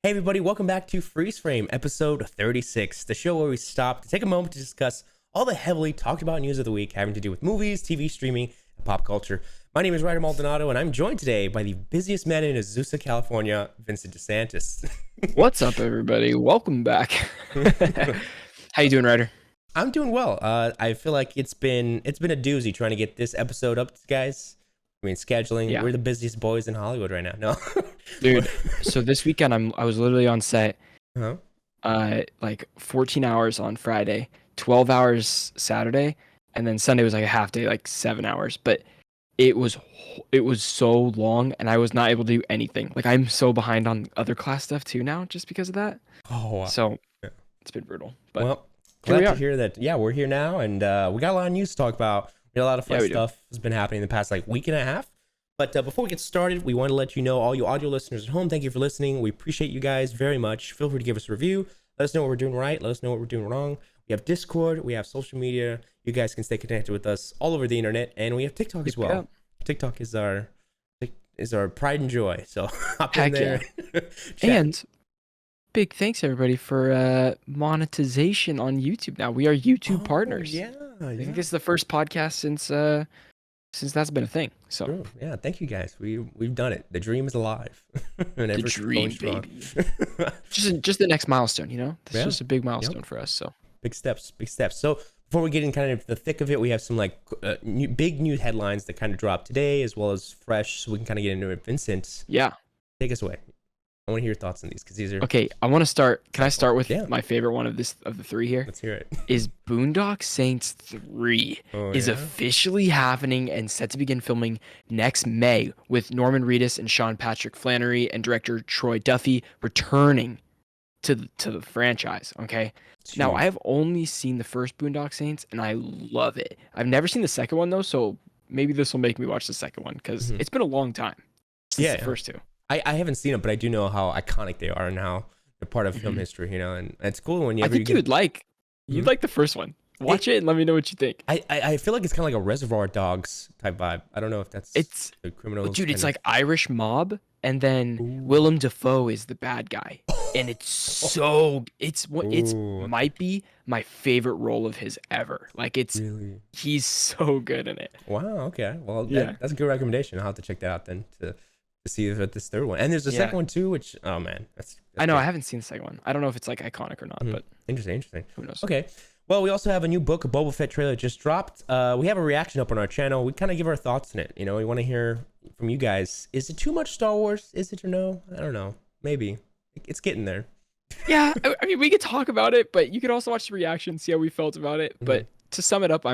Hey everybody, welcome back to Freeze Frame, episode 36, the show where we stop to take a moment to discuss all the heavily talked about news of the week having to do with movies, TV, streaming, and pop culture. My name is Ryder Maldonado, and I'm joined today by the busiest man in Azusa, California, Vincent DeSantis. What's up, everybody? Welcome back. How you doing, Ryder? I'm doing well. I feel like it's been a doozy trying to get this episode up, guys. I mean, scheduling. Yeah. We're the busiest boys in Hollywood right now. No, dude. So this weekend, I was literally on set. Like 14 hours on Friday, 12 hours Saturday, and then Sunday was like a half day, like 7 hours. But it was so long, and I was not able to do anything. Like I'm so behind on other class stuff too now, just because of that. Oh, wow. So it's been brutal. But well, glad to hear that. Yeah, we're here now, and we got a lot of news to talk about. We got a lot of fun stuff has been happening in the past like week and a half. But before we get started, we want to let you know, all you audio listeners at home, thank you for listening. We appreciate you guys very much. Feel free to give us a review. Let us know what we're doing right. Let us know what we're doing wrong. We have Discord. We have social media. You guys can stay connected with us all over the internet. And we have TikTok as well. Yeah. TikTok is our pride and joy. So hop in there. Yeah. And big thanks, everybody, for monetization on YouTube now. We are YouTube partners. Yeah. I think this is the first podcast since that's been a thing. So true. Yeah, thank you guys. We've done it. The dream is alive. The dream, baby. just the next milestone, you know? This is just a big milestone for us. So big steps. So before we get in kind of the thick of it, we have some like big news headlines that kind of dropped today, as well as fresh, so we can kind of get into it. Vincent, take us away. I want to hear your thoughts on these because these are okay. I want to start. Can I start with my favorite one of the three here? Let's hear it. Is Boondock Saints 3 is officially happening and set to begin filming next May, with Norman Reedus and Sean Patrick Flanery and director Troy Duffy returning to the franchise. Okay. Jeez. Now I have only seen the first Boondock Saints and I love it. I've never seen the second one though, so maybe this will make me watch the second one because it's been a long time since the first two. I haven't seen them, but I do know how iconic they are and how they're part of film history, you know, and it's cool when I think you'd like the first one. Watch it and let me know what you think. I feel like it's kind of like a Reservoir Dogs type vibe. I don't know if that's the criminals. Dude, it's like Irish mob, and then Willem Dafoe is the bad guy, and it's might be my favorite role of his ever. Like he's so good in it. Wow. Okay. Well, that's a good recommendation. I'll have to check that out then to see if this third one, and there's a second one too, which man, that's I know great. I haven't seen the second one. I don't know if it's like iconic or not, but interesting. Who knows? Okay, well, we also have a new book, a Boba Fett trailer just dropped. We have a reaction up on our channel. We kind of give our thoughts on it. You know, we want to hear from you guys. Is it too much Star Wars? Is it or no? I don't know. Maybe it's getting there. Yeah, I mean, we could talk about it, but you could also watch the reaction, see how we felt about it. But to sum it up,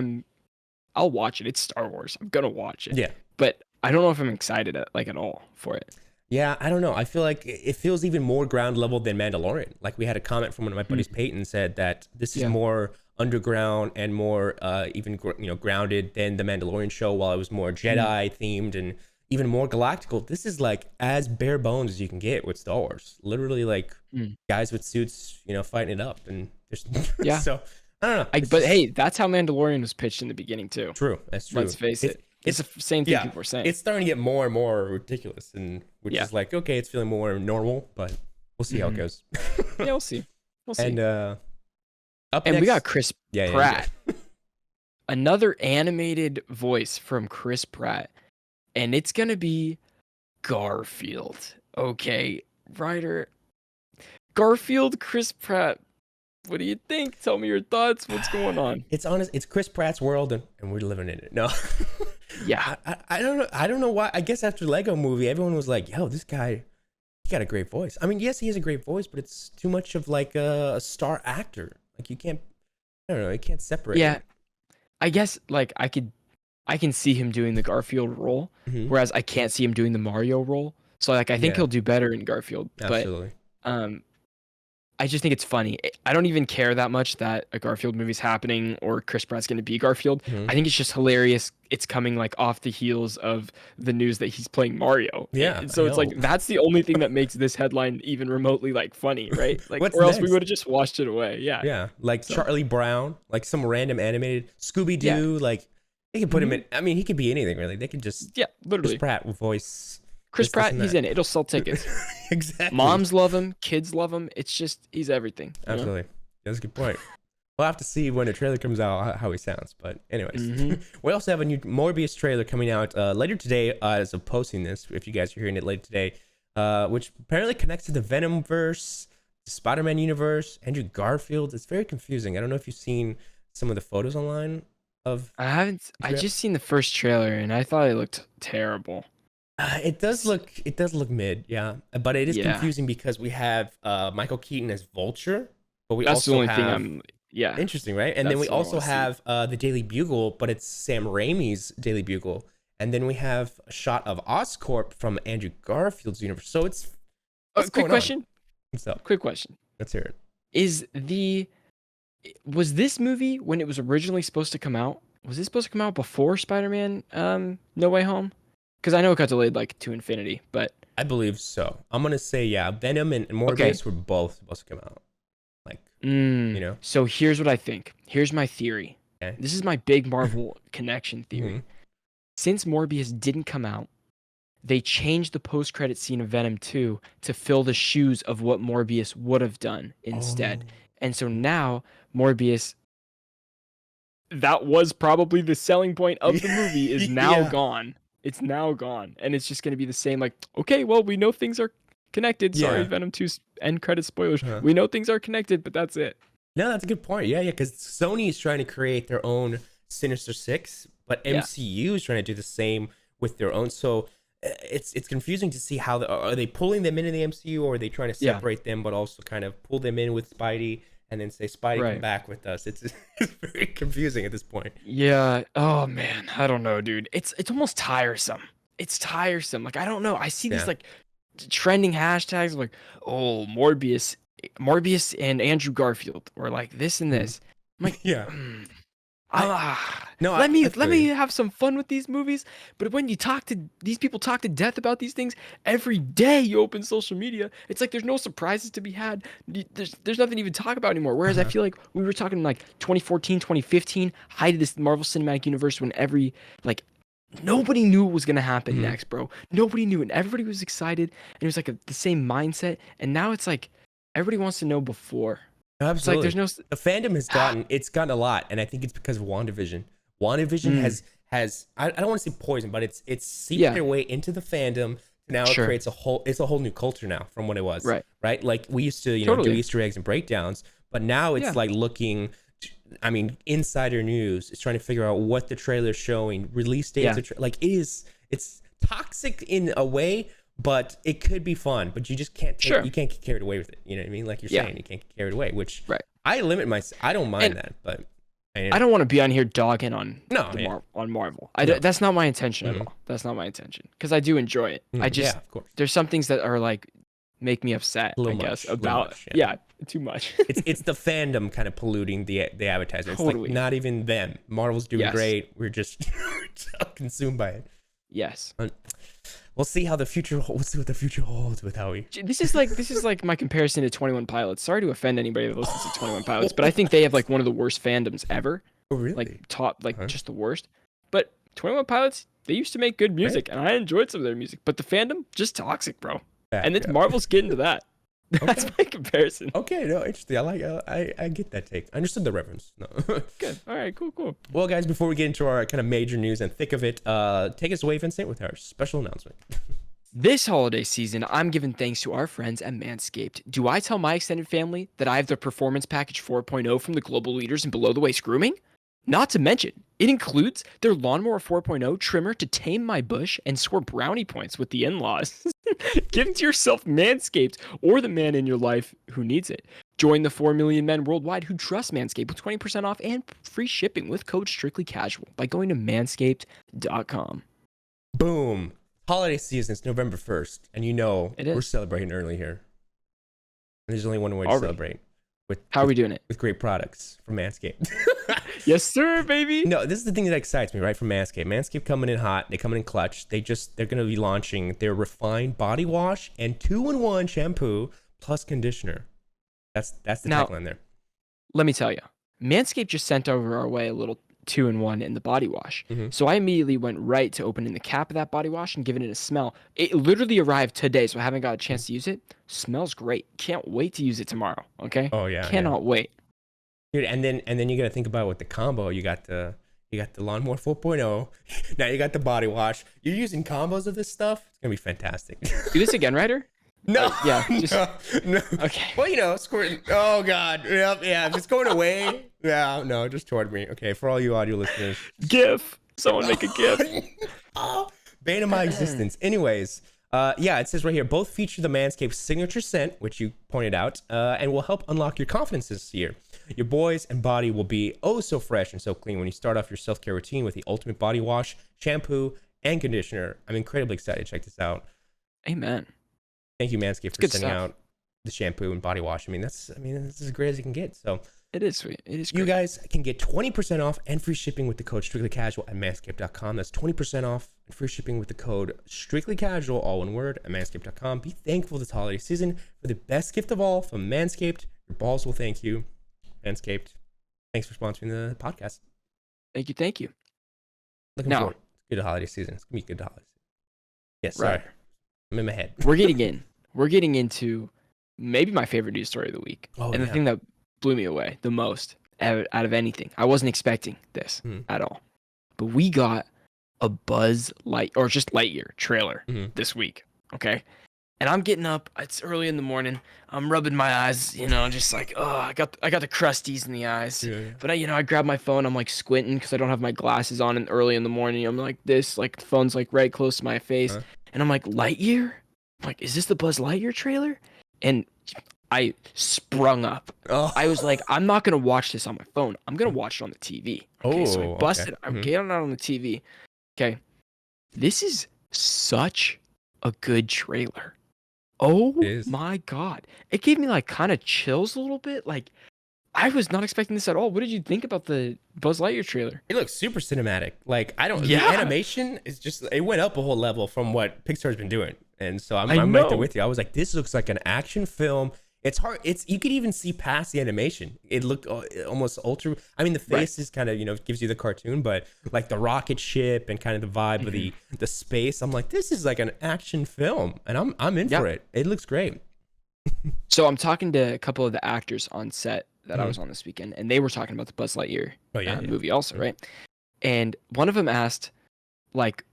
I'll watch it. It's Star Wars. I'm gonna watch it. Yeah, but I don't know if I'm excited at all for it. Yeah, I don't know. I feel like it feels even more ground level than Mandalorian. Like we had a comment from one of my buddies, Peyton, said that this is more underground and more even grounded than the Mandalorian show, while it was more Jedi themed and even more galactical. This is like as bare bones as you can get with Star Wars. Literally like guys with suits, fighting it up, and there's so I don't know. But hey, that's how Mandalorian was pitched in the beginning too. True, that's true. Let's face it. It's the same thing people are saying. It's starting to get more and more ridiculous, and which is like, okay, it's feeling more normal, but we'll see how it goes. Yeah, we'll see. And up next, we got Chris Pratt. Another animated voice from Chris Pratt, and it's gonna be Garfield. Okay, Ryder. Garfield, Chris Pratt. What do you think? Tell me your thoughts. What's going on? It's honest. It's Chris Pratt's world, and we're living in it. No. Yeah. I don't know. I don't know why. I guess after Lego Movie, everyone was like, "Yo, this guy, he got a great voice." I mean, yes, he has a great voice, but it's too much of like a star actor. Like you can't. I don't know. You can't separate. Yeah. It. I guess like I can see him doing the Garfield role, whereas I can't see him doing the Mario role. So like I think he'll do better in Garfield. Absolutely. But I just think it's funny. I don't even care that much that a Garfield movie's happening or Chris Pratt's going to be Garfield. I think it's just hilarious. It's coming like off the heels of the news that he's playing Mario. Yeah. And so it's like, that's the only thing that makes this headline even remotely like funny, right? Like, What's or else next? we would have just washed it away. Yeah. Yeah. Like Charlie Brown, like some random animated Scooby-Doo. Like they can put him in. I mean, he could be anything really. They could just literally Chris Pratt with voice. Chris this, Pratt, and he's that. in it. It'll sell tickets. Exactly. Moms love him. Kids love him. It's just, he's everything. Absolutely. That's a good point. We'll have to see when the trailer comes out how he sounds. But anyways, we also have a new Morbius trailer coming out later today as of posting this, if you guys are hearing it later today, which apparently connects to the Venomverse, the Spider-Man universe, Andrew Garfield. It's very confusing. I don't know if you've seen some of the photos online of... I haven't. I just seen the first trailer and I thought it looked terrible. It does look mid, yeah. But it is confusing because we have Michael Keaton as Vulture, but we That's also the only have... thing I'm... Yeah. Interesting, right? And then we also have the Daily Bugle, but it's Sam Raimi's Daily Bugle. And then we have a shot of Oscorp from Andrew Garfield's universe. So it's... quick question. What's up? Quick question. Let's hear it. Was this movie, when it was originally supposed to come out, was this supposed to come out before Spider-Man No Way Home? Because I know it got delayed like to infinity, but... I believe so. I'm going to say, yeah, Venom and Morbius were both supposed to come out. Like, you know? So here's what I think. Here's my theory. Okay. This is my big Marvel connection theory. Since Morbius didn't come out, they changed the post-credit scene of Venom 2 to fill the shoes of what Morbius would have done instead. And so now, Morbius, that was probably the selling point of the movie, is now gone. It's now gone. And it's just going to be the same, like, okay, well, we know things are connected. Sorry, Venom 2's end credit spoilers. We know things are connected, but that's it. No, that's a good point. Yeah, because Sony is trying to create their own Sinister Six, but MCU is trying to do the same with their own. So it's confusing to see how are they pulling them into the MCU, or are they trying to separate them, but also kind of pull them in with Spidey and then say, Spidey, come back with us. It's very confusing at this point. Yeah. Oh man, I don't know, dude. It's almost tiresome. It's tiresome. Like, I don't know. I see these like trending hashtags like, oh, Morbius and Andrew Garfield, or like this and this. I'm like, let me have some fun with these movies. But when you talk to these people, talk to death about these things every day, you open social media, it's like there's no surprises to be had. There's nothing to even talk about anymore. Whereas I feel like we were talking like 2014, 2015, height of this Marvel Cinematic Universe, when nobody knew what was going to happen next, bro. Nobody knew, and everybody was excited, and it was like the same mindset. And now it's like everybody wants to know before. Absolutely. It's like the fandom has gotten a lot, and I think it's because of WandaVision. WandaVision has I don't want to say poison, but it's seeped their way into the fandom. Now it creates a whole new culture now from what it was. Right? Like, we used to do Easter eggs and breakdowns, but now it's like looking. I mean, insider news is trying to figure out what the trailer's showing, release dates. It's toxic in a way, but it could be fun. But you just can't you can't get carried away with it. You know what I mean? Like you're saying, you can't get carried away. Which I limit myself. I don't mind that, but I don't want to be on here dogging on on Marvel. No. That's not my intention at all. That's not my intention, because I do enjoy it. I just of course. There's some things that are like make me upset. I guess about too much. it's the fandom kind of polluting the advertisement. It's like not even them. Marvel's doing great. We're just consumed by it. Yes. We'll see how the future. We'll see what the future holds with Howie. This is like my comparison to 21 Pilots. Sorry to offend anybody that listens to 21 Pilots, but I think they have like one of the worst fandoms ever. Oh, really? Like top, just the worst. But 21 Pilots, they used to make good music, and I enjoyed some of their music. But the fandom, just toxic, bro. And it's Marvel's getting to that. That's my comparison. Okay, no, interesting. I get that take. I understood the reference. No. Good. All right, cool. Well, guys, before we get into our kind of major news and thick of it, take us away, Vincent, with our special announcement. This holiday season, I'm giving thanks to our friends at Manscaped. Do I tell my extended family that I have the Performance Package 4.0 from the global leaders in below-the-waist grooming? Not to mention, it includes their Lawnmower 4.0 trimmer to tame my bush and score brownie points with the in-laws. Give it to yourself, Manscaped, or the man in your life who needs it. Join the 4 million men worldwide who trust Manscaped with 20% off and free shipping with code STRICTLYCASUAL by going to manscaped.com. Boom. Holiday season is November 1st, and we're celebrating early here. And there's only one way to celebrate. How are we doing it? With great products from Manscaped. Yes, sir, baby. No, this is the thing that excites me, right? From Manscaped. Manscaped coming in hot. They come in clutch. They're going to be launching their refined body wash and 2-in-1 shampoo plus conditioner. That's the tagline there. Let me tell you, Manscaped just sent over our way a little 2-in-1 in the body wash. Mhm. So I immediately went right to opening the cap of that body wash and giving it a smell. It literally arrived today, so I haven't got a chance to use it. Smells great. Can't wait to use it tomorrow. Okay. Oh yeah, Cannot wait. dude. And then you got to think about with the combo. You got the lawnmower 4.0. Now you got the body wash. You're using combos of this stuff. It's gonna be fantastic. Do this again, Ryder. No, yeah, just, no. Okay. Well, squirting. Oh God, yep, yeah. If it's going away, yeah, no, just toward me. Okay, for all you audio listeners, GIF. Someone make a GIF. Oh, bane of my existence. Anyways, yeah, it says right here, both feature the Manscaped signature scent, which you pointed out, and will help unlock your confidence this year. Your boys and body will be oh so fresh and so clean when you start off your self-care routine with the ultimate body wash, shampoo, and conditioner. I'm incredibly excited to check this out. Amen. Thank you, Manscaped, for sending out the shampoo and body wash. I mean, this is as great as you can get. So it is sweet. It is great. You guys can get 20% off and free shipping with the code strictlycasual at manscaped.com. That's 20% off and free shipping with the code strictlycasual, all one word, at manscaped.com. Be thankful this holiday season for the best gift of all from Manscaped. Your balls will thank you. Manscaped, thanks for sponsoring the podcast. Thank you. Looking forward. It's a good holiday season. It's going to be a good holiday season. Yes, sorry. Right. I'm in my head. We're getting into maybe my favorite news story of the week. Oh, and the thing that blew me away the most out of anything. I wasn't expecting this at all. But we got a Lightyear trailer this week. Okay. And I'm getting up. It's early in the morning. I'm rubbing my eyes, just like, oh, I got the crusties in the eyes. Yeah. But I grab my phone. I'm like squinting because I don't have my glasses on. And early in the morning, I'm like this, like the phone's like right close to my face. And I'm like, Lightyear? I'm like, is this the Buzz Lightyear trailer? And I sprung up. Oh. I was like, I'm not gonna watch this on my phone. I'm gonna watch it on the TV. Okay, so I busted. I'm getting it on the TV. Okay, this is such a good trailer. Oh my God. It gave me like kind of chills a little bit. Like I was not expecting this at all. What did you think about the Buzz Lightyear trailer? It looks super cinematic. Like the animation is just, it went up a whole level from what Pixar's been doing. And so I'm right there with you. I was like, this looks like an action film. It's hard. You could even see past the animation. It looked almost ultra. I mean, the face is kind of, gives you the cartoon, but like the rocket ship and kind of the vibe of the space. I'm like, this is like an action film, and I'm in for it. It looks great. So I'm talking to a couple of the actors on set that I was on this weekend, and they were talking about the Buzz Lightyear movie also, right? And one of them asked, like,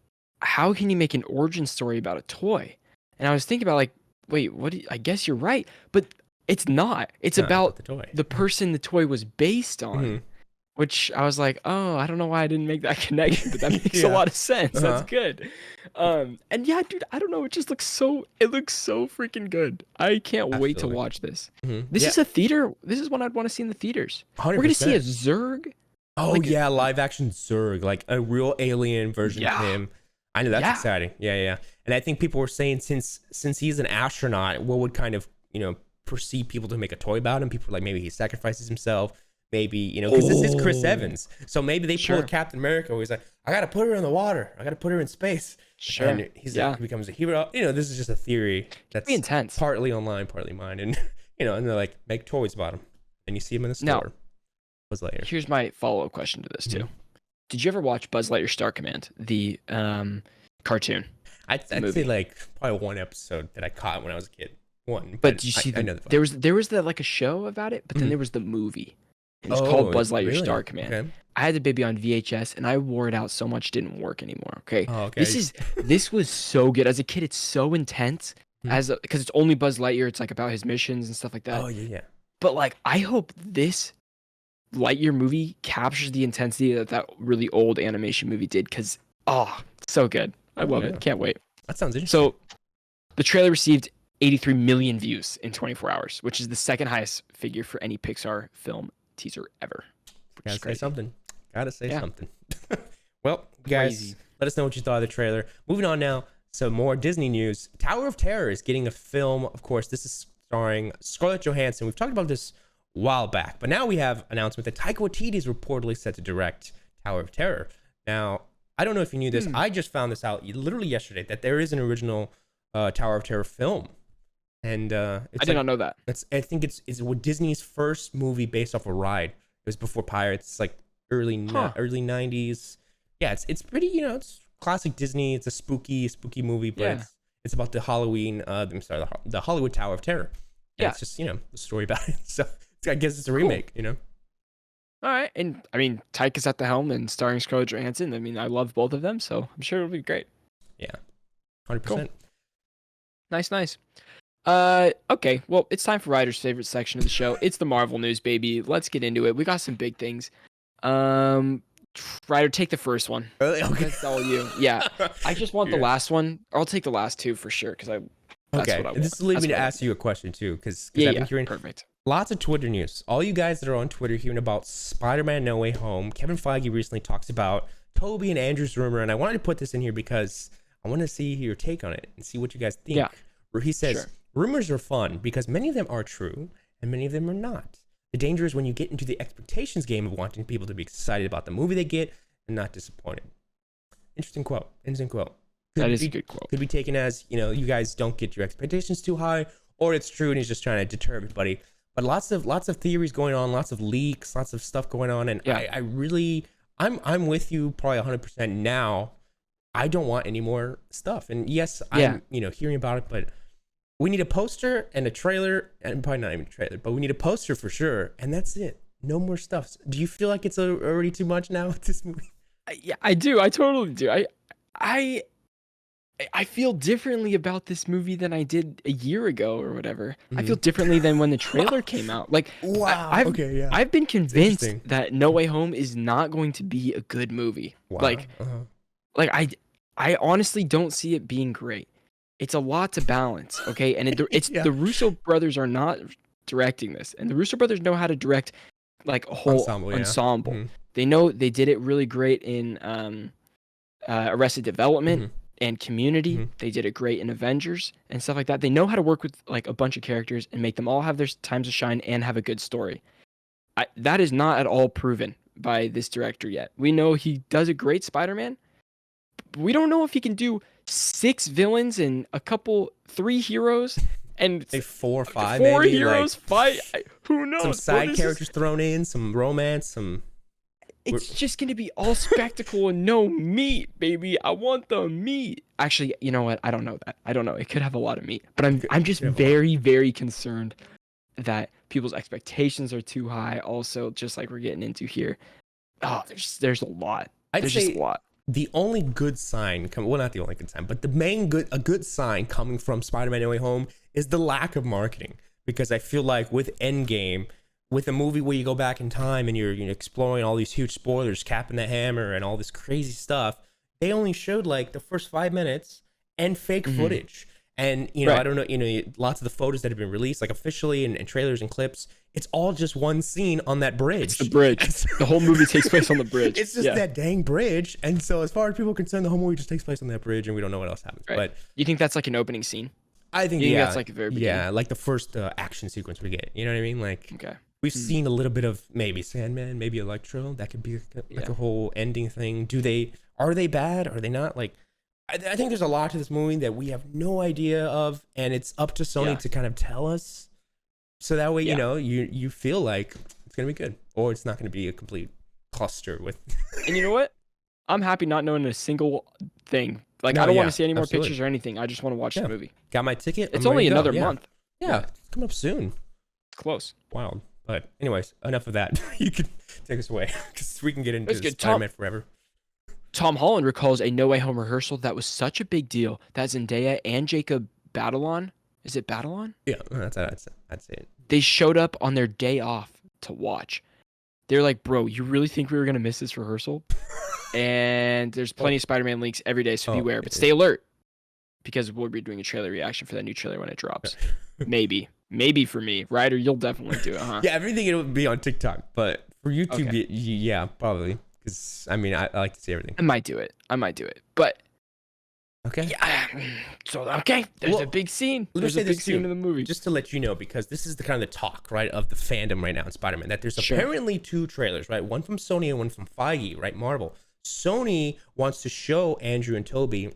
how can you make an origin story about a toy? And I was thinking about, like, wait, I guess you're right, but it's not. It's about the person the toy was based on, which I was like, oh, I don't know why I didn't make that connection, but that makes a lot of sense. That's good. And yeah, dude, I don't know. It just looks so freaking good. I can't wait to watch this. This is a theater. This is one I'd want to see in the theaters. 100%. We're going to see a Zurg. Oh, live action Zurg, like a real alien version of him. I know that's exciting. Yeah. And I think people were saying since he's an astronaut, what would kind of, perceive people to make a toy about him? People were like, maybe he sacrifices himself. Maybe, because this is Chris Evans. So maybe they pull a Captain America where he's like, I got to put her in the water. I got to put her in space. Sure. And he's like, he becomes a hero. This is just a theory that's intense. Partly online, partly mine. And, and they're like, make toys about him. And you see him in the store. Buzz Lightyear. Here's my follow-up question to this, too. Did you ever watch Buzz Lightyear Star Command, the cartoon? I'd say like probably one episode that I caught when I was a kid. One. But you see, there was like a show about it, but then there was the movie. It was called Buzz Lightyear Star Command. Okay. I had the baby on VHS, and I wore it out so much it didn't work anymore. Okay. Oh, okay. This was so good. As a kid, it's so intense. Because it's only Buzz Lightyear. It's like about his missions and stuff like that. Oh yeah. But like, I hope this Lightyear movie captures the intensity that really old animation movie did. Because so good. I love it. Can't wait. That sounds interesting. So, the trailer received 83 million views in 24 hours, which is the second highest figure for any Pixar film teaser ever. Gotta say something. Well, guys, let us know what you thought of the trailer. Moving on now, some more Disney news. Tower of Terror is getting a film. Of course, this is starring Scarlett Johansson. We've talked about this a while back, but now we have announcement that Taika Waititi is reportedly set to direct Tower of Terror. Now, I don't know if you knew this. I just found this out literally yesterday that there is an original Tower of Terror film. And I did not know that. I think it's Disney's first movie based off a ride. It was before Pirates. Like early 90s. Yeah, it's pretty, it's classic Disney. It's a spooky movie, but it's about the Halloween, I'm sorry, the Hollywood Tower of Terror. And it's just, the story about it. So I guess it's a remake, All right. And I mean, Tyke is at the helm and starring Scarlett Johansson. I mean, I love both of them, so I'm sure it'll be great. Yeah. 100%. Cool. Nice. Okay. Well, it's time for Ryder's favorite section of the show. It's the Marvel news, baby. Let's get into it. We got some big things. Ryder, take the first one. Really? Okay. That's all you. Yeah. I just want the last one. I'll take the last two for sure, because that's what I want. This will lead me to ask you a question too, because I've been hearing lots of Twitter news. All you guys that are on Twitter hearing about Spider-Man No Way Home, Kevin Feige recently talks about Toby and Andrew's rumor, and I wanted to put this in here because I want to see your take on it and see what you guys think. Yeah. Where he says, rumors are fun because many of them are true and many of them are not. The danger is when you get into the expectations game of wanting people to be excited about the movie they get and not disappointed. Interesting quote. That is a good quote. Could be taken as, you guys don't get your expectations too high, or it's true and he's just trying to deter everybody. But lots of theories going on, lots of leaks, lots of stuff going on, and I'm with you probably 100% now. I don't want any more stuff. And yes, I'm hearing about it, but we need a poster and a trailer, and probably not even a trailer, but we need a poster for sure, and that's it. No more stuff. Do you feel like it's already too much now with this movie? Yeah, I do. I totally do. I feel differently about this movie than I did a year ago or whatever. I feel differently than when the trailer came out. Like, wow. I've been convinced that No Way Home is not going to be a good movie. Wow. I honestly don't see it being great. It's a lot to balance, okay? And it's the Russo brothers are not directing this, and the Russo brothers know how to direct like a whole ensemble. Mm-hmm. They did it really great in Arrested Development and Community. They did it great in Avengers and stuff like that. They know how to work with like a bunch of characters and make them all have their times to shine and have a good story. That is not at all proven by this director yet. We know he does a great Spider-Man, but we don't know if he can do 6 villains and 3 heroes and 4 or 5 4 maybe, heroes fight. Who knows? Some side characters thrown in, some romance, It's just going to be all spectacle and no meat, baby. I want the meat. Actually, you know what? I don't know that. I don't know. It could have a lot of meat, but I'm just very, very concerned that people's expectations are too high. Also, just like we're getting into here. Oh, there's a lot. There's just a lot. The only good sign, not the only good sign, but a good sign coming from Spider-Man No Way Home is the lack of marketing. Because I feel like with Endgame, with a movie where you go back in time and you're exploring all these huge spoilers, capping the hammer and all this crazy stuff, they only showed like the first 5 minutes and fake footage. And, I don't know, lots of the photos that have been released, like officially and trailers and clips, it's all just one scene on that bridge. It's the bridge. The whole movie takes place on the bridge. It's just that dang bridge. And so as far as people are concerned, the whole movie just takes place on that bridge and we don't know what else happens. Right. But you think that's like an opening scene? I think, that's like the very beginning? Yeah, like the first action sequence we get. You know what I mean? Like, we've seen a little bit of maybe Sandman, maybe Electro. That could be like a whole ending thing. Are they bad? Are they not? Like, I think there's a lot to this movie that we have no idea of, and it's up to Sony to kind of tell us. So that way, you feel like it's gonna be good, or it's not gonna be a complete cluster with. And you know what? I'm happy not knowing a single thing. Like, I don't want to see any more pictures or anything. I just want to watch the movie. Got my ticket. It's only another month. Yeah, it's coming up soon. It's close. Wild. But anyways, enough of that. You can take us away because we can get into Spider-Man forever. Tom Holland recalls a No Way Home rehearsal that was such a big deal that Zendaya and Jacob Batalon, is it Batalon? Yeah, I'd say it. They showed up on their day off to watch. They're like, bro, you really think we were going to miss this rehearsal? And there's plenty of Spider-Man leaks every day, so beware. But stay alert, because we'll be doing a trailer reaction for that new trailer when it drops. Maybe for me. Ryder, you'll definitely do it, huh? Yeah, everything it'll be on TikTok. But for YouTube, yeah, probably. Because, I mean, I like to see everything. I might do it. But... Okay. Yeah. So, there's a big scene. There's a big scene in the movie. Just to let you know, because this is the kind of the talk, right, of the fandom right now in Spider-Man, that there's apparently 2 trailers, right? One from Sony and one from Feige, right? Marvel. Sony wants to show Andrew and Toby,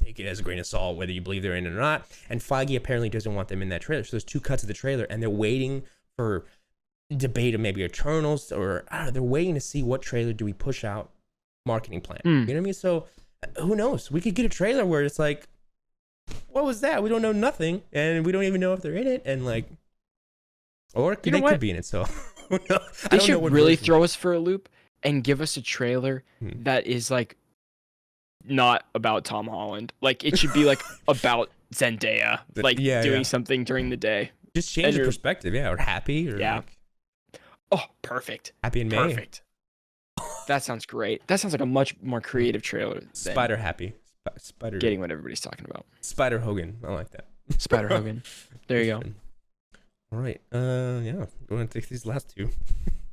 take it as a grain of salt, whether you believe they're in it or not. And Feige apparently doesn't want them in that trailer. So there's 2 cuts of the trailer, and they're waiting for debate of maybe Eternals, or I don't know, they're waiting to see what trailer do we push out, marketing plan. You know what I mean? So who knows? We could get a trailer where it's like, what was that? We don't know nothing, and we don't even know if they're in it, and like, or they could be in it. So they should really throw us for a loop and give us a trailer that is like not about Tom Holland. Like it should be like about Zendaya, like doing something during the day. Just change the perspective, or happy, or like, oh, perfect. Happy in May. Perfect. That sounds great. That sounds like a much more creative trailer. Spider happy. Spider. Getting what everybody's talking about. Spider Hogan. I like that. Spider Hogan. There you go. All right. Yeah. We want to take these last two.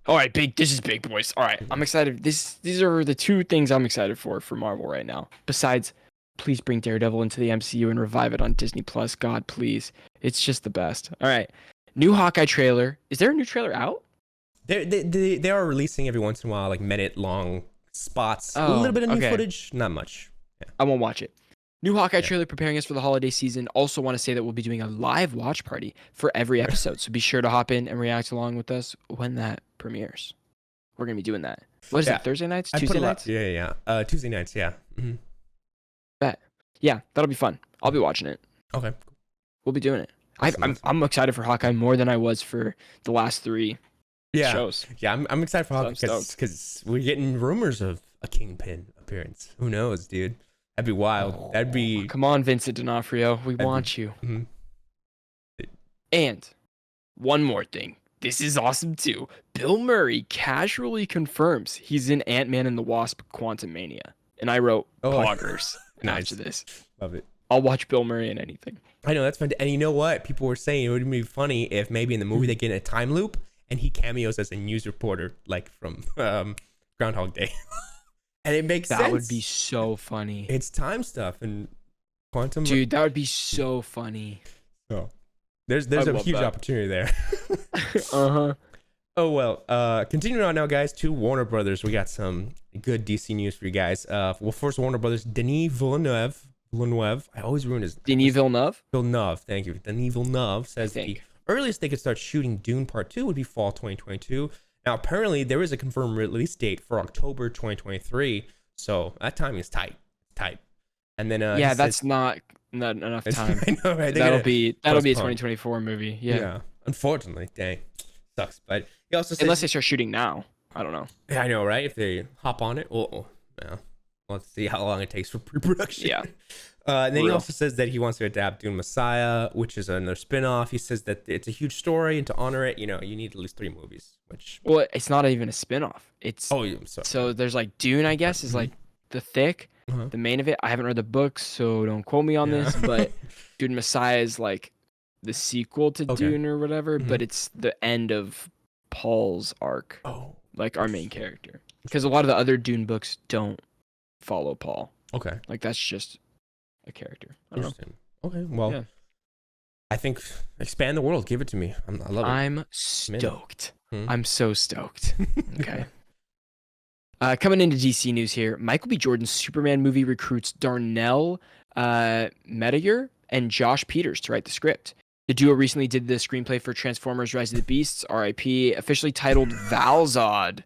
All right, this is big, boys. All right, I'm excited. These are the two things I'm excited for Marvel right now. Besides, please bring Daredevil into the MCU and revive it on Disney Plus. God, please. It's just the best. All right. New Hawkeye trailer. Is there a new trailer out? They are releasing every once in a while, like minute-long spots. A little bit of new footage. Not much. Yeah. I won't watch it. New Hawkeye trailer preparing us for the holiday season. Also want to say that we'll be doing a live watch party for every episode. So be sure to hop in and react along with us when that premieres. We're going to be doing that. What is it, Thursday nights? Tuesday nights? Yeah. Tuesday nights, yeah. Mm-hmm. Bet. Yeah, that'll be fun. I'll be watching it. Okay. We'll be doing it. I'm excited for Hawkeye more than I was for the last three shows. Yeah, I'm excited for Hawkeye because we're getting rumors of a Kingpin appearance. Who knows, dude? That'd be wild. That'd be... Come on, Vincent D'Onofrio. We want you. Mm-hmm. And one more thing. This is awesome, too. Bill Murray casually confirms he's in Ant-Man and the Wasp: Quantumania. And I wrote poggers after this. Love it. I'll watch Bill Murray in anything. I know, that's fun. And you know what? People were saying it would be funny if maybe in the movie they get in a time loop and he cameos as a news reporter, like from Groundhog Day. And it makes sense. That would be so funny. It's time stuff and quantum. Dude, that would be so funny. So there's a huge opportunity there. Uh-huh. Oh, well, continuing on now, guys, to Warner Brothers. We got some good DC news for you guys. Well, first, Warner Brothers, Denis Villeneuve. I always ruin his... Denis Villeneuve? Villeneuve, thank you. Denis Villeneuve says the earliest they could start shooting Dune Part 2 would be fall 2022. Now, apparently, there is a confirmed release date for October 2023, so that timing is tight. And then that's not enough time. I know, right? That'll be a 2024 movie. Yeah. Unfortunately, dang, sucks. But he also says, unless they start shooting now, I don't know. Yeah, I know, right? If they hop on it, let's see how long it takes for pre-production. Yeah. And then he also says that he wants to adapt Dune Messiah, which is another spin-off. He says that it's a huge story, and to honor it, you need at least 3 movies. Well, it's not even a spin-off. It's I'm sorry. So there's like Dune, I guess, is like the thick, the main of it. I haven't read the books, so don't quote me on this. But Dune Messiah is like the sequel to Dune or whatever, but it's the end of Paul's arc, like our main character. Because a lot of the other Dune books don't follow Paul. Okay. Like that's just a character. Interesting. Okay, well, I think expand the world. Give it to me. I love it. I'm stoked. I'm so stoked. Okay. Coming into DC news here, Michael B. Jordan's Superman movie recruits Darnell Metayer and Josh Peters to write the script. The duo recently did the screenplay for Transformers: Rise of the Beasts, R.I.P., officially titled Valzad.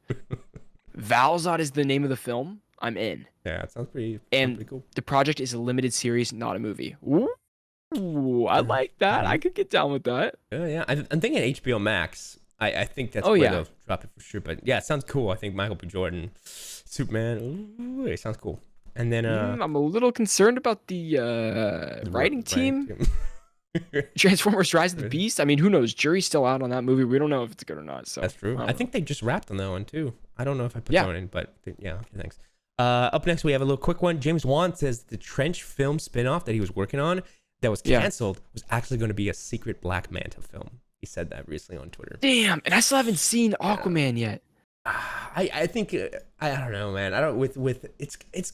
Valzad is the name of the film. I'm in. Yeah, it sounds pretty cool. The project is a limited series, not a movie. Ooh, I like that. I could get down with that. Yeah. I'm thinking HBO Max. I think that's where they'll drop it for sure. But yeah, it sounds cool. I think Michael B. Jordan, Superman. Ooh, it sounds cool. And then I'm a little concerned about the writing team. Transformers: Rise of the Beast. I mean, who knows? Jury's still out on that movie. We don't know if it's good or not. So that's true. I think they just wrapped on that one too. I don't know if I put that one in, but yeah. Okay, thanks. Up next, we have a little quick one. James Wan says the Trench film spinoff that he was working on that was canceled was actually going to be a secret Black Manta film. He said that recently on Twitter. Damn, and I still haven't seen Aquaman yet. I think I don't know, man. I don't with it's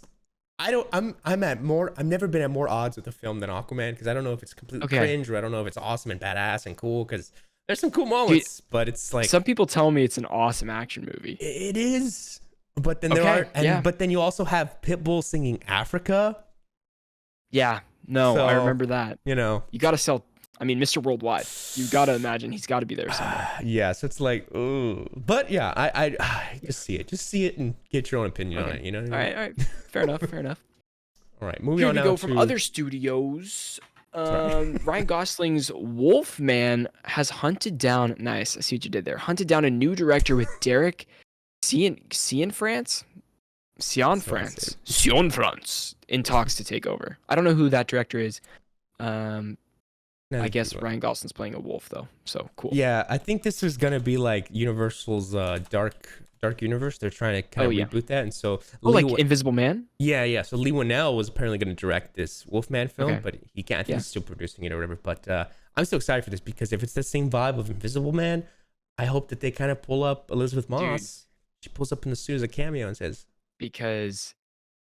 I don't I've never been at more odds with a film than Aquaman because I don't know if it's completely cringe or I don't know if it's awesome and badass and cool because there's some cool moments, but it's like some people tell me it's an awesome action movie. It is. But then but then you also have Pitbull singing Africa. Yeah, no, I remember that. You gotta sell. I mean, Mr. Worldwide. You gotta imagine he's got to be there somewhere. Yeah, so it's like, ooh, but yeah, I just see it and get your own opinion on it. You know what I mean? All right. Fair enough. All right, moving Here on we now go from other studios. Ryan Gosling's Wolfman has hunted down. Nice, I see what you did there. Hunted down a new director with Derek Cianfrance in talks to take over. I don't know who that director is. I guess Ryan Gosling's playing a wolf though, so cool. Yeah, I think this is gonna be like Universal's Dark Universe. They're trying to kind of reboot that, and so like Invisible Man. Yeah. So Lee Winnell was apparently going to direct this Wolfman film, but he can't. I think he's still producing it or whatever. But I'm so excited for this because if it's the same vibe of Invisible Man, I hope that they kind of pull up Elizabeth Moss. She pulls up in the suit as a cameo and says, because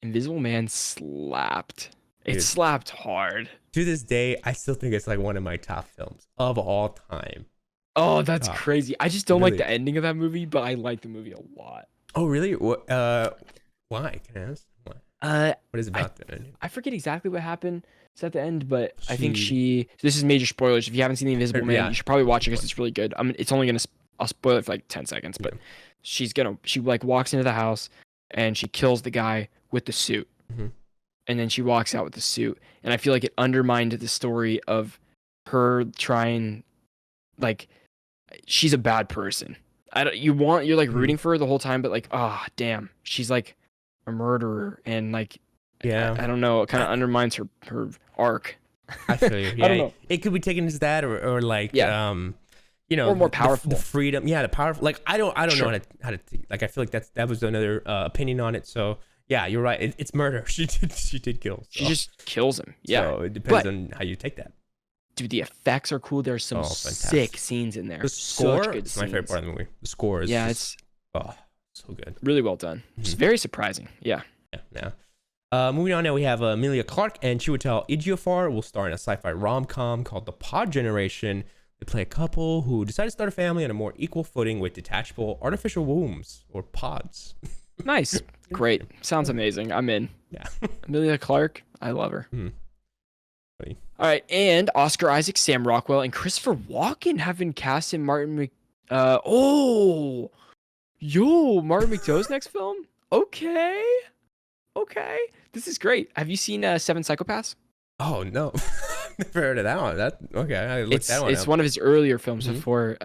Invisible Man slapped. It slapped hard. To this day, I still think it's like one of my top films of all time. Oh, that's crazy. I just don't like the ending of that movie, but I like the movie a lot. Oh, really? Why? Can I ask? Why? What is it about the ending? I forget exactly what happened at the end, but I think this is major spoilers. If you haven't seen The Invisible Man, you should probably watch it because it's really good. It's only I'll spoil it for like 10 seconds, but she like walks into the house and she kills the guy with the suit. Mm-hmm. And then she walks out with the suit. And I feel like it undermined the story of her trying, like, she's a bad person. You're like rooting for her the whole time, but like, damn, she's like a murderer, and like, I don't know, it kind of undermines her arc. I feel you. Yeah, I don't know. It could be taken as that, or like, or more powerful. The freedom, the powerful. Like, I don't know how to like. I feel like that was another opinion on it. So yeah, you're right. It's murder. She did kill. So. She just kills him. Yeah. So it depends on how you take that. Dude, the effects are cool. There's some sick scenes in there. The score, such good it's my favorite part of the movie. The score is it's so good. Really well done. It's very surprising. Yeah. Moving on now, we have Emilia Clarke and Chiwetel Ejiofor will star in a sci-fi rom-com called The Pod Generation. They play a couple who decide to start a family on a more equal footing with detachable artificial wombs or pods. Nice. Great. Sounds amazing. I'm in. Yeah. Emilia Clarke, I love her. All right, and Oscar Isaac, Sam Rockwell, and Christopher Walken have been cast in Martin Martin McDoe's next film? Okay. This is great. Have you seen Seven Psychopaths? Oh, no. Never heard of that one. I looked that one It's up. one of his earlier films before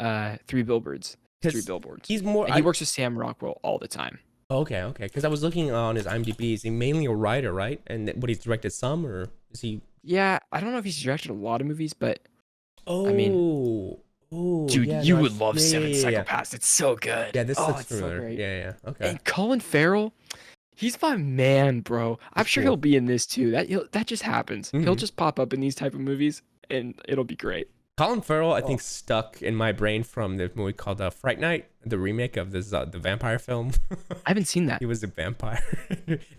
Three Billboards. He's more. He works with Sam Rockwell all the time. Okay. Because I was looking on his IMDb. Is he mainly a writer, right? And he's directed some, or is he? Yeah, I don't know if he's directed a lot of movies, but dude, you would love Seven Psychopaths. It's so good. Yeah, this looks So familiar. great. Yeah. Okay. And Colin Farrell, he's my man, bro. I'm sure he'll be in this too. That just happens. He'll just pop up in these type of movies, and it'll be great. Colin Farrell, I think, stuck in my brain from the movie called Fright Night, the remake of this the vampire film. I haven't seen that. He was a vampire.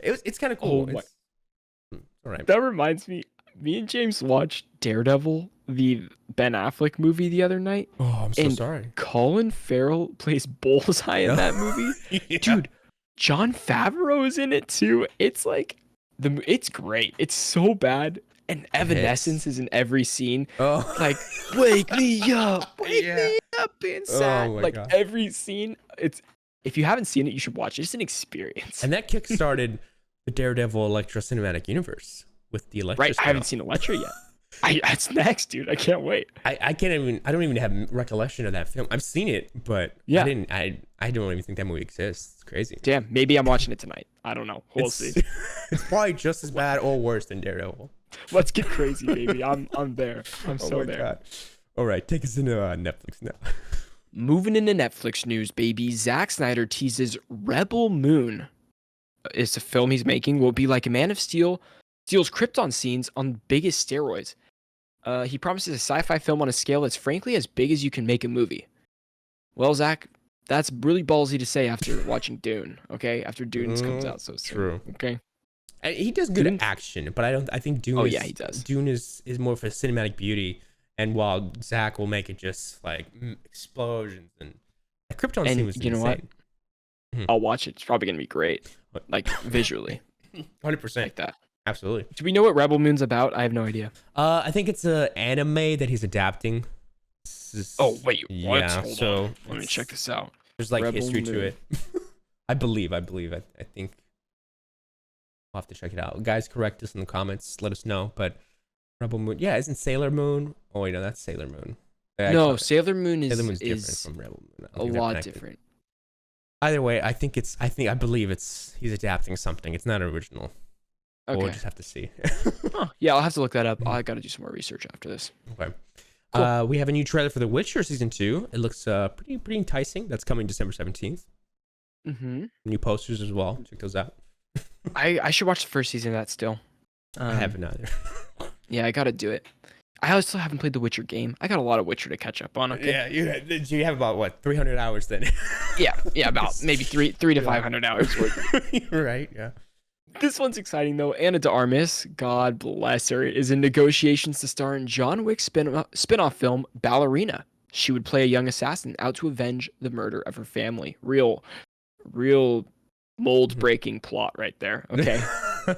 It's kind of cool. All right. That reminds me. Me and James watched Daredevil, the Ben Affleck movie, the other night. Oh, I'm so sorry. Colin Farrell plays Bullseye in that movie. Dude, Jon Favreau is in it too. It's like it's great. It's so bad. And Evanescence is in every scene. Oh. Like, wake me up, me up inside. Like God. Every scene. If you haven't seen it, you should watch it. It's an experience. And that kickstarted the Daredevil Elektra cinematic universe. With the Elektra I haven't seen Elektra yet. That's next, dude. I can't wait. I don't even have recollection of that film. I've seen it, but I don't even think that movie exists. It's crazy. Damn, maybe I'm watching it tonight. I don't know. We'll see. It's probably just as bad or worse than Daredevil. Let's get crazy, baby. I'm there. I'm so there. God. All right, take us into Netflix now. Moving into Netflix news, baby. Zack Snyder teases Rebel Moon. It's a film he's making. Will be like a Man of Steel. Steals Krypton scenes on biggest steroids. He promises a sci-fi film on a scale that's frankly as big as you can make a movie. Well, Zach, that's really ballsy to say after watching Dune. Okay, after Dune comes out so soon. True. Okay. And he does good action, but I think Dune. He does. Dune is more for cinematic beauty, and while Zach will make it just like explosions and the Krypton scene was you know insane. What? I'll watch it. It's probably gonna be great, like visually. 100%. Like that. Absolutely. Do we know what Rebel Moon's about? I have no idea. I think it's an anime that he's adapting. Oh wait, what? Yeah. Hold So on. Let me check this out. there's like Rebel history Moon. to it. I believe. I think I'll have to check it out. Guys, correct us in the comments. Let us know. But Rebel Moon, yeah, isn't Sailor Moon? Oh wait, no, that's Sailor Moon. No, Sailor Moon is different from Rebel Moon. a lot different. Either way, I believe he's adapting something. It's not original. Okay. We'll just have to see. Huh. Yeah, I'll have to look that up. I got to do some more research after this. Okay. Cool. We have a new trailer for The Witcher season 2. It looks pretty enticing. That's coming December 17th. Mm-hmm. New posters as well. Check those out. I should watch the first season of that still. I haven't either. Yeah, I got to do it. I also haven't played the Witcher game. I got a lot of Witcher to catch up on. Okay. Yeah, you have about what 300 hours then? yeah, about maybe three to 500 hours worth. Right. Yeah. This one's exciting though. Anna de Armas, God bless her, is in negotiations to star in John Wick's spin-off film Ballerina. She would play a young assassin out to avenge the murder of her family. Real mold-breaking plot right there. Okay.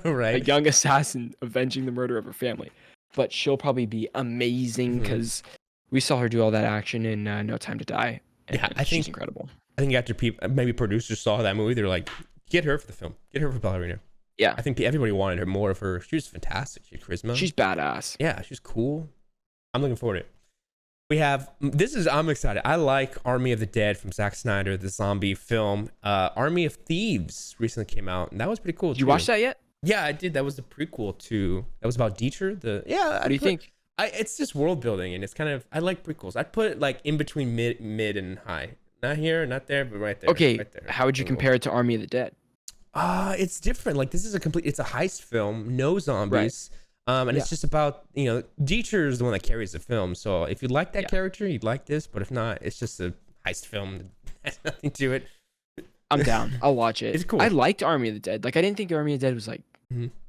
Right. A young assassin avenging the murder of her family. But she'll probably be amazing because we saw her do all that action in No Time to Die. Yeah, I think she's incredible. I think after maybe producers saw that movie, they're like, get her for the film. Get her for Ballerina. Yeah. I think everybody wanted her, more of her. She was fantastic. She had charisma. She's badass. Yeah, she's cool. I'm looking forward to it. We have, I'm excited. I like Army of the Dead from Zack Snyder, the zombie film. Army of Thieves recently came out, and that was pretty cool. Did you watch that yet? Yeah, I did. That was the prequel to, that was about Dieter. What do you think? It's just world building, and it's kind of, I like prequels. I'd put it like in between mid and high. Not here, not there, but right there. Okay, right there. how would you compare it to Army of the Dead? It's different. Like, this is it's a heist film, no zombies. Right. And it's just about, Dieter is the one that carries the film. So if you like that character, you'd like this. But if not, it's just a heist film that has nothing to it. I'm down. I'll watch it. It's cool. I liked Army of the Dead. Like, I didn't think Army of the Dead was like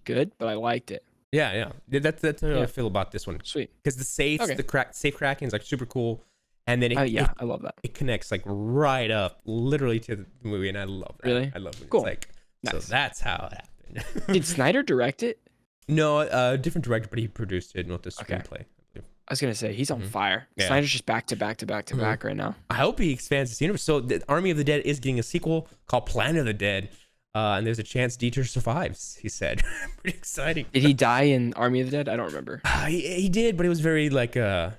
good, but I liked it. Yeah. That's how I feel about this one. Sweet. Because the safes, safe cracking is like super cool. And then I love that. It connects like right up, literally to the movie, and I love that. Really? I love it. Cool. It's like, nice. So that's how it happened. Did Snyder direct it? No, different director, but he produced it and wrote the screenplay. I was gonna say he's on fire. Yeah. Snyder's just back to back right now. I hope he expands this universe. So, the Army of the Dead is getting a sequel called Planet of the Dead, and there's a chance Dieter survives. He said, "Pretty exciting." Did he die in Army of the Dead? I don't remember. He did, but it was very like it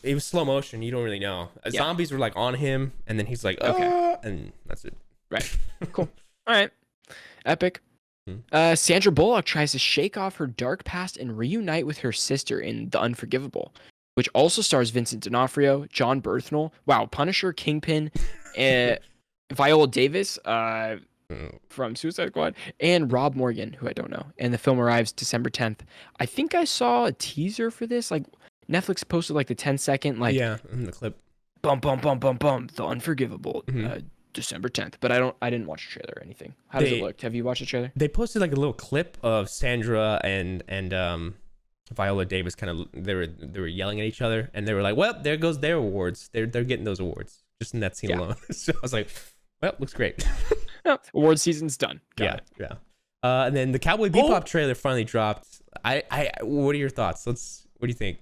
was slow motion. You don't really know. Zombies were like on him, and then he's like, and that's it. Right. Cool. All right. Epic. Sandra Bullock tries to shake off her dark past and reunite with her sister in The Unforgivable, which also stars Vincent D'Onofrio, John Bernthal, Punisher, Kingpin, Viola Davis from Suicide Squad, and Rob Morgan, who I don't know. And the film arrives December 10th. I think I saw a teaser for this. Like, Netflix posted like the 10-second, like, in the clip. Bum, bum, bum, bum, bum. The Unforgivable. December 10th, but I didn't watch the trailer or anything. How does it look? Have you watched the trailer? They posted like a little clip of Sandra and Viola Davis they were yelling at each other, and they were like, well, there goes their awards. They're getting those awards just in that scene alone. So I was like, well, looks great. Award season's done. Got it. Yeah. And then the Cowboy Bebop trailer finally dropped. What are your thoughts? What do you think?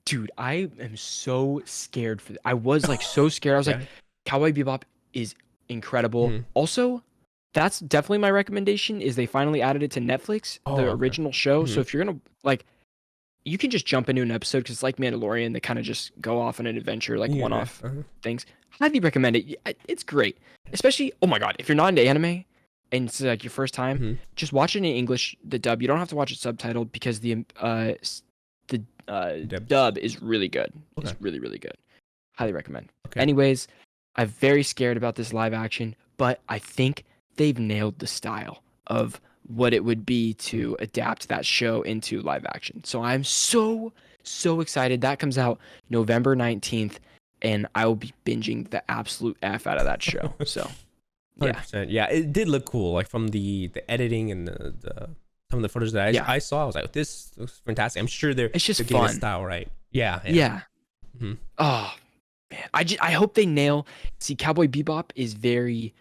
Dude, I am so scared for I was like so scared. I was like, Cowboy Bebop is incredible. Also, that's definitely my recommendation is they finally added it to Netflix, the original show. So if you're going to like, you can just jump into an episode because it's like Mandalorian. They kind of just go off on an adventure, like one-off things. Highly recommend it. It's great. Especially, oh my God, if you're not into anime and it's like your first time, just watch it in English, the dub. You don't have to watch it subtitled because the dub is really good. Okay. It's really, really good. Highly recommend. Okay. Anyways, I'm very scared about this live action, but I think they've nailed the style of what it would be to adapt that show into live action. So I'm so excited. That comes out November 19th, and I will be binging the absolute F out of that show. So, yeah. 100%. Yeah, it did look cool. Like from the editing and the some of the footage that I saw, I was like, this looks fantastic. I'm sure it's just getting the style right. Yeah. Mm-hmm. Oh, man. I hope they nail. See, Cowboy Bebop is very,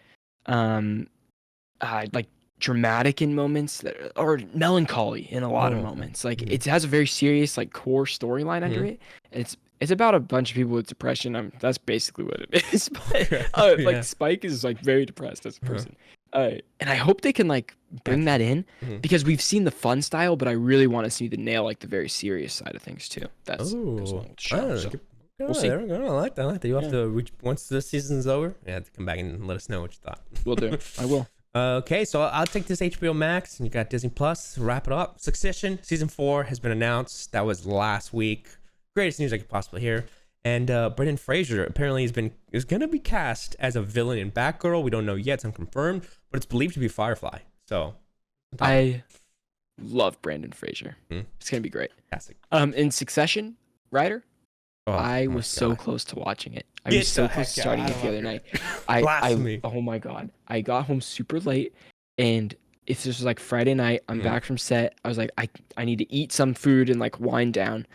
like dramatic in moments that or melancholy in a lot of moments. Like it has a very serious like core storyline under it. And it's about a bunch of people with depression. That's basically what it is. But like Spike is like very depressed as a person. And I hope they can like bring that in because we've seen the fun style, but I really want to see the nail like the very serious side of things too. That's the show. So we'll see. There we go. I like that. You have to reach once the season's over. You have to come back and let us know what you thought. Will do. I will. Okay, so I'll take this HBO Max, and you got Disney Plus. Wrap it up. Succession season 4 has been announced. That was last week. Greatest news I could possibly hear. And Brendan Fraser apparently is going to be cast as a villain in Batgirl. We don't know yet; it's unconfirmed, but it's believed to be Firefly. So I love Brendan Fraser. It's gonna be great. Fantastic. In Succession, Ryder. I was so close to watching it. I was so close to starting it the other night. Oh my god! I got home super late, and it's just like Friday night. I'm back from set. I was like, I need to eat some food and like wind down.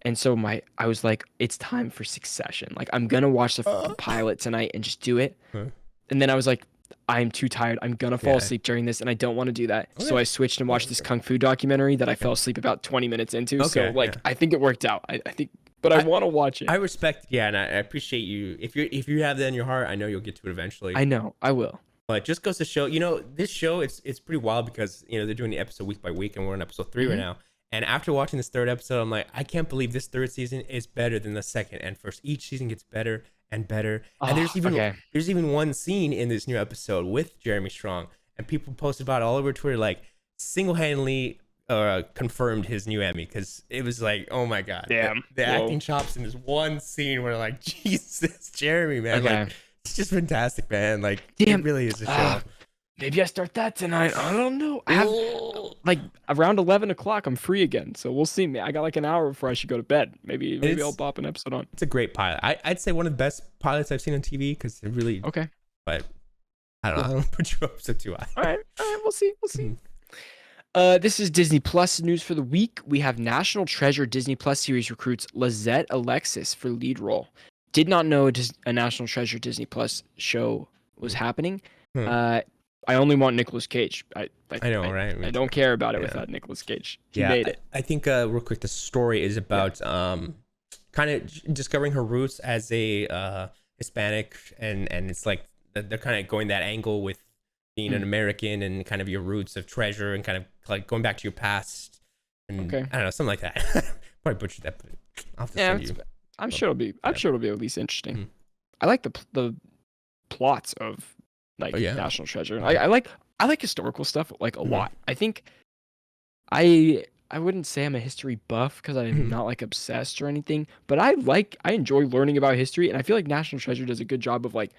And so I was like, it's time for Succession. Like I'm gonna watch the pilot tonight and just do it. And then I was like, I'm too tired. I'm gonna fall asleep during this, and I don't want to do that. Okay. So I switched and watched this kung fu documentary that I fell asleep about 20 minutes into. Okay, so like I think it worked out. I think. But I want to watch it. I respect, and I appreciate you. If you have that in your heart, I know you'll get to it eventually. I know, I will. But it just goes to show, this show, it's pretty wild because, they're doing the episode week by week, and we're on episode 3 right now. And after watching this 3rd episode, I'm like, I can't believe this 3rd season is better than the 2nd and 1st. Each season gets better and better. And there's even one scene in this new episode with Jeremy Strong, and people posted about it all over Twitter, like single-handedly confirmed his new Emmy, because it was like, oh my god, the acting chops in this one scene where like, Jesus, Jeremy, man, like it's just fantastic, man. Like it really is a show. Maybe I start that tonight. I don't know. I have like around 11 o'clock. I'm free again, so we'll see. I got like an hour before I should go to bed. Maybe I'll pop an episode on. It's a great pilot. I'd say one of the best pilots I've seen on TV because it really But I don't know. I don't put you up so too high. All right. We'll see. This is Disney Plus news for the week. We have National Treasure Disney Plus series recruits Lizette Alexis for lead role. Did not know a National Treasure Disney Plus show was happening. I only want Nicolas Cage. I know, right? I don't care about it without Nicolas Cage. He made it. I think real quick, the story is about kind of discovering her roots as a Hispanic, and it's like they're kind of going that angle with being an American and kind of your roots of treasure and kind of like going back to your past. And I don't know, something like that. Probably butchered that, but I'll have to send you. I'm sure it'll be at least interesting. I like the plots of like National Treasure. I like historical stuff like a lot. I think I wouldn't say I'm a history buff because I'm not like obsessed or anything, but I enjoy learning about history, and I feel like National Treasure does a good job of like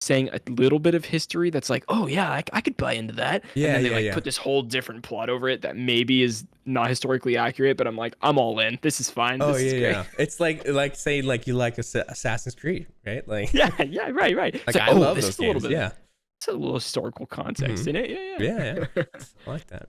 saying a little bit of history that's like, oh yeah, I could buy into that. And then they put this whole different plot over it that maybe is not historically accurate, but I'm like, I'm all in. This is fine. This is great. It's like saying like you like Assassin's Creed, right? Like right. Like it's I love those games. It's a little historical context in it. Yeah. I like that.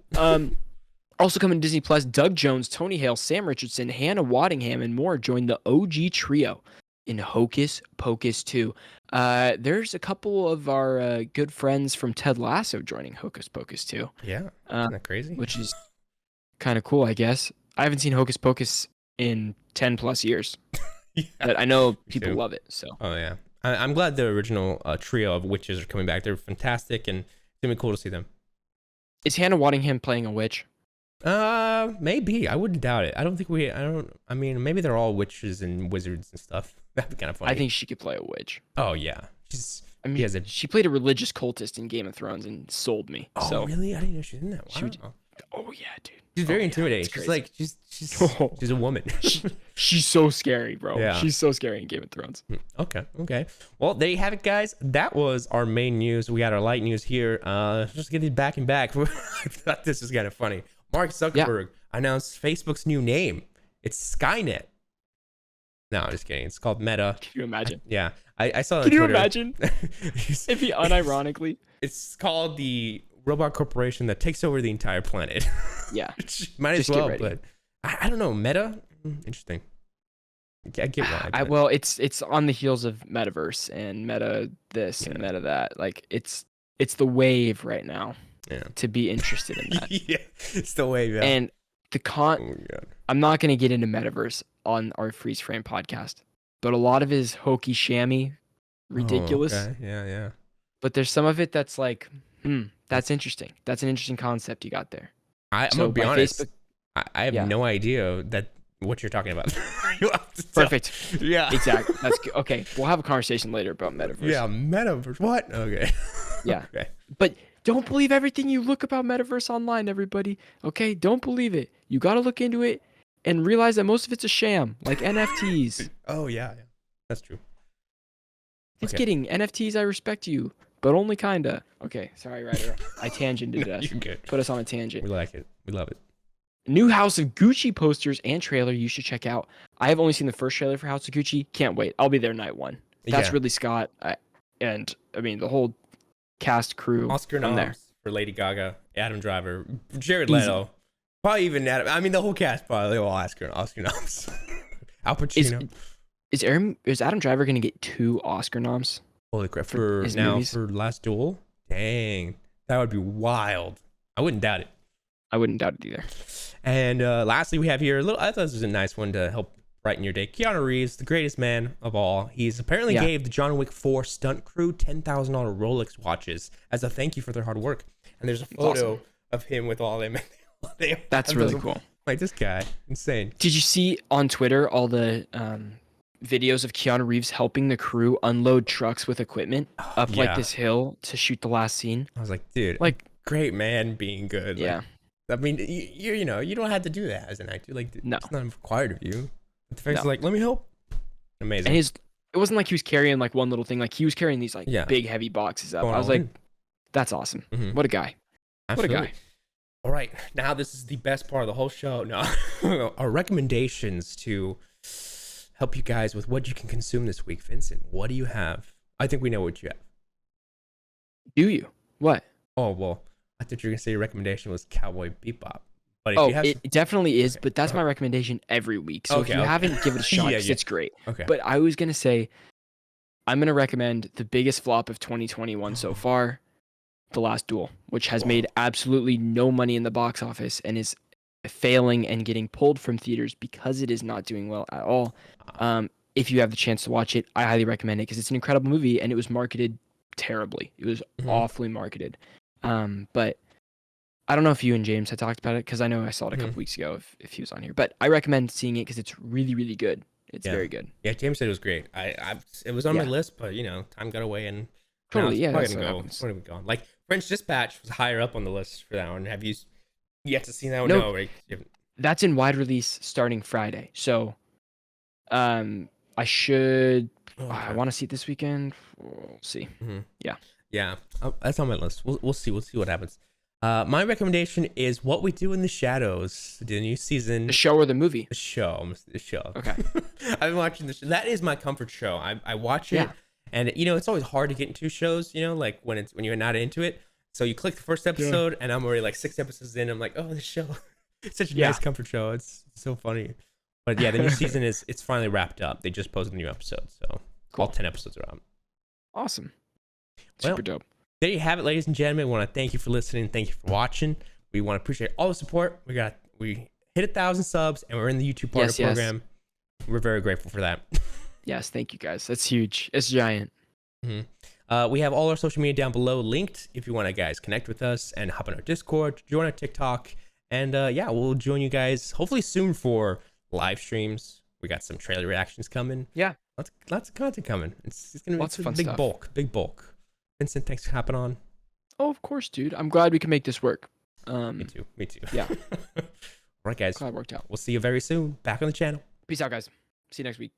Also coming to Disney Plus, Doug Jones, Tony Hale, Sam Richardson, Hannah Waddingham, and more join the OG trio in Hocus Pocus 2. There's a couple of our good friends from Ted Lasso joining Hocus Pocus 2. Yeah, isn't that crazy? Which is kind of cool, I guess. I haven't seen Hocus Pocus in 10 plus years, but I know people love it. So. Oh yeah, I'm glad the original trio of witches are coming back. They're fantastic, and it's gonna be cool to see them. Is Hannah Waddingham playing a witch? Maybe. I wouldn't doubt it. I mean, maybe they're all witches and wizards and stuff. That'd be kind of funny. I think she could play a witch. Oh yeah. She played a religious cultist in Game of Thrones and sold me. Oh really? I didn't know she was in that. Wow. Oh yeah, dude. She's very intimidating. She's like she's a woman. She's so scary, bro. Yeah. She's so scary in Game of Thrones. Okay. Well, there you have it, guys. That was our main news. We got our light news here. Just get these back and back. I thought this was kind of funny. Mark Zuckerberg announced Facebook's new name. It's Skynet. No, I'm just kidding. It's called Meta. Can you imagine? I saw it on Twitter. Can you imagine if he unironically? It's called the robot corporation that takes over the entire planet. Yeah. Might as well, but I don't know. Meta? Interesting. I get why. Well, it's on the heels of Metaverse and Meta this and Meta that. Like it's the wave right now. to be interested in that. Yeah, it's the way, man. And I'm not going to get into metaverse on our Freeze Frame podcast, but a lot of it is hokey shammy, ridiculous. Okay. Yeah. But there's some of it that's like, that's interesting. That's an interesting concept you got there. I'm gonna be honest. I have no idea what you're talking about. Perfect. Yeah. Exactly. That's good. Okay. We'll have a conversation later about metaverse. Yeah, metaverse. What? Okay. Yeah. Okay. But don't believe everything you look about metaverse online, everybody. Okay? Don't believe it. You got to look into it and realize that most of it's a sham, like NFTs. Oh, yeah. That's true. Just kidding. NFTs, I respect you, but only kinda. Okay. Sorry, Ryder. I tangented us. You're good. Put us on a tangent. We like it. We love it. New House of Gucci posters and trailer you should check out. I have only seen the first trailer for House of Gucci. Can't wait. I'll be there night one. That's Ridley Scott. And the whole cast crew. Oscar noms for Lady Gaga, Adam Driver, Jared Leto. Probably even Adam. I mean, the whole cast probably all Oscar noms. Al Pacino. Is Adam Driver going to get 2 Oscar noms? Holy crap. For Last Duel? Dang. That would be wild. I wouldn't doubt it. I wouldn't doubt it either. And lastly, we have here I thought this was a nice one to help brighten your day. Keanu Reeves, the greatest man of all. He's apparently gave the John Wick 4 stunt crew $10,000 Rolex watches as a thank you for their hard work. And there's a photo of him with all them. That's really cool. Like, this guy, insane. Did you see on Twitter all the videos of Keanu Reeves helping the crew unload trucks with equipment up like this hill to shoot the last scene? I was like, dude, great man being good. Yeah. I mean, you don't have to do that as an actor. Like, no. It's not required of you. But the fact is like, let me help. Amazing. And it wasn't like he was carrying like one little thing. Like he was carrying these big heavy boxes up. I was like, that's awesome. Mm-hmm. What a guy. Absolutely. What a guy. All right. Now this is the best part of the whole show. No, our recommendations to help you guys with what you can consume this week. Vincent, what do you have? I think we know what you have. Do you? What? Oh, well, I thought you were going to say your recommendation was Cowboy Bebop. But it definitely is, but that's my recommendation every week. So if you haven't, give it a shot, it's great. Okay. But I was going to say, I'm going to recommend the biggest flop of 2021 so far, The Last Duel, which has made absolutely no money in the box office and is failing and getting pulled from theaters because it is not doing well at all. If you have the chance to watch it, I highly recommend it because it's an incredible movie and it was marketed terribly. It was awfully marketed. But I don't know if you and James had talked about it because I know I saw it a couple weeks ago if he was on here. But I recommend seeing it because it's really, really good. It's very good. Yeah, James said it was great. It was on my list, but time got away and totally. Yeah, that's what happens. It's probably gone. Like French Dispatch was higher up on the list for that one. Have you yet to see that one? No, right? That's in wide release starting Friday. So, I should. I want to see it this weekend. We'll see. Mm-hmm. Yeah. That's on my list. We'll see. We'll see what happens. My recommendation is What We Do in the Shadows, the new season. The show or the movie? The show. Okay. I've been watching the show. That is my comfort show. I watch it, and it's always hard to get into shows. Like when you're not into it. So you click the first episode, and I'm already like 6 episodes in. I'm like, oh, this show, it's such a nice comfort show. It's so funny. But yeah, the new season it's finally wrapped up. They just posted a new episode, so all 10 episodes are out. Awesome. Super dope. There you have it, ladies and gentlemen. We want to thank you for listening. Thank you for watching. We want to appreciate all the support. We hit 1,000 subs, and we're in the YouTube partner program. We're very grateful for that. Yes, thank you guys. That's huge. It's giant. Mm-hmm. We have all our social media down below linked if you want to guys connect with us and hop on our Discord, join our TikTok, and we'll join you guys hopefully soon for live streams. We got some trailer reactions coming. Yeah, lots of content coming. It's gonna be lots of fun big stuff. Big bulk. Vincent, thanks for hopping on. Oh, of course, dude. I'm glad we can make this work. Me too. Yeah. All right, guys. Glad it worked out. We'll see you very soon. Back on the channel. Peace out, guys. See you next week.